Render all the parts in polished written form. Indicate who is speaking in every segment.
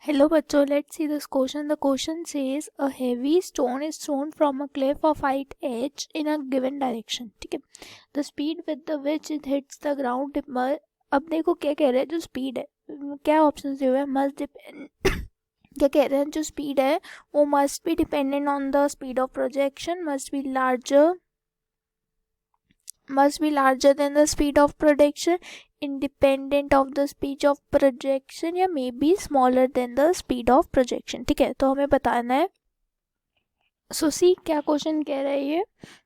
Speaker 1: Hello बच्चों, let's see this question. The question says a heavy stone is thrown from a cliff of height h in a given direction. ठीक है, the speed with which it hits the ground. अब देखो क्या कह रहे हैं, जो स्पीड है, क्या ऑप्शन दिए हुए हैं, मस्ट डिपेंड क्या कह रहे हैं, जो स्पीड है वो must be dependent on the speed of projection, must be larger than the speed of projection, independent of the speed of projection, या may be smaller than the speed of projection. ठीक है, तो हमें बताना है. सो सी क्या क्वेश्चन कह रहा है, ये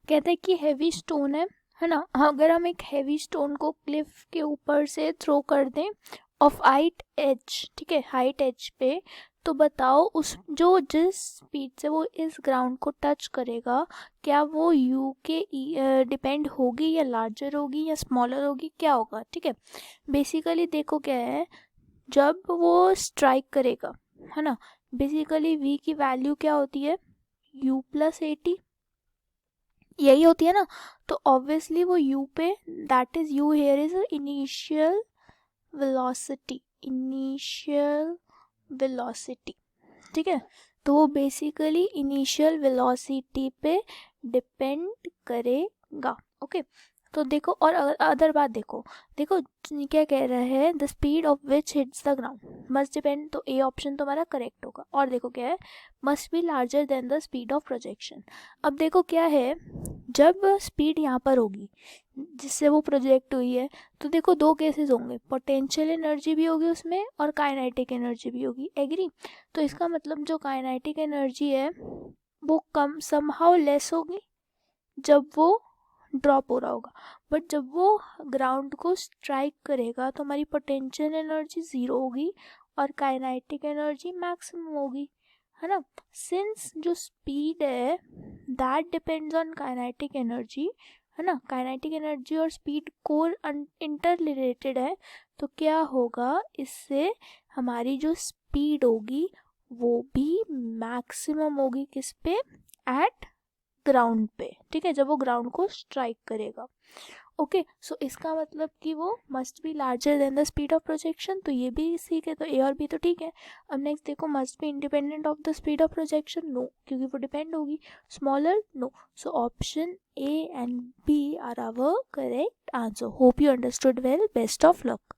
Speaker 1: कहता है कि हैवी स्टोन है ना, अगर हम एक हैवी स्टोन को क्लिफ के ऊपर से थ्रो कर दें ऑफ हाइट एच, ठीक है, हाइट एच पे, तो बताओ उस जो जिस स्पीड से वो इस ग्राउंड को टच करेगा, क्या वो यू के डिपेंड होगी, या लार्जर होगी या स्मॉलर होगी, क्या होगा. ठीक है, बेसिकली देखो क्या है, जब वो स्ट्राइक करेगा, है ना, बेसिकली वी की वैल्यू क्या होती है, u प्लस 80 यही होती है ना. तो ऑब्वियसली वो u पे, that is u here is initial velocity. ठीक है, तो वो बेसिकली इनिशियल वेलोसिटी पे डिपेंड करेगा. ओके, तो देखो, और अदर बात देखो क्या कह रहा है, the speed of which hits the ground must depend, तो ए ऑप्शन तुम्हारा करेक्ट होगा. और देखो क्या है, must be larger than the speed of projection. अब देखो क्या है, जब स्पीड यहाँ पर होगी जिससे वो प्रोजेक्ट हुई है, तो देखो दो केसेस होंगे, पोटेंशियल एनर्जी भी होगी उसमें और काइनेटिक एनर्जी भी होगी. एग्री. तो इसका मतलब जो काइनेटिक एनर्जी है वो कम समहाउ लेस होगी जब वो ड्रॉप हो रहा होगा, बट जब वो ग्राउंड को स्ट्राइक करेगा तो हमारी पोटेंशियल एनर्जी ज़ीरो होगी और काइनेटिक एनर्जी मैक्सिमम होगी, है ना. सिंस जो स्पीड है that depends on kinetic energy, है ना, काइनेटिक एनर्जी और स्पीड को इंटर रिलेटेड है, तो क्या होगा, इससे हमारी जो स्पीड होगी वो भी मैक्सिमम होगी किस पे, एट ग्राउंड पे. ठीक है, जब वो ग्राउंड को स्ट्राइक करेगा. ओके, सो इसका मतलब कि वो must be larger than the speed of projection. तो ये भी ठीक है, तो ए और बी तो ठीक है. अब नेक्स्ट देखो, must be independent of the speed of projection, no, क्योंकि वो डिपेंड होगी. Smaller, no. So option A and B are our correct answer. Hope you understood well. Best of luck.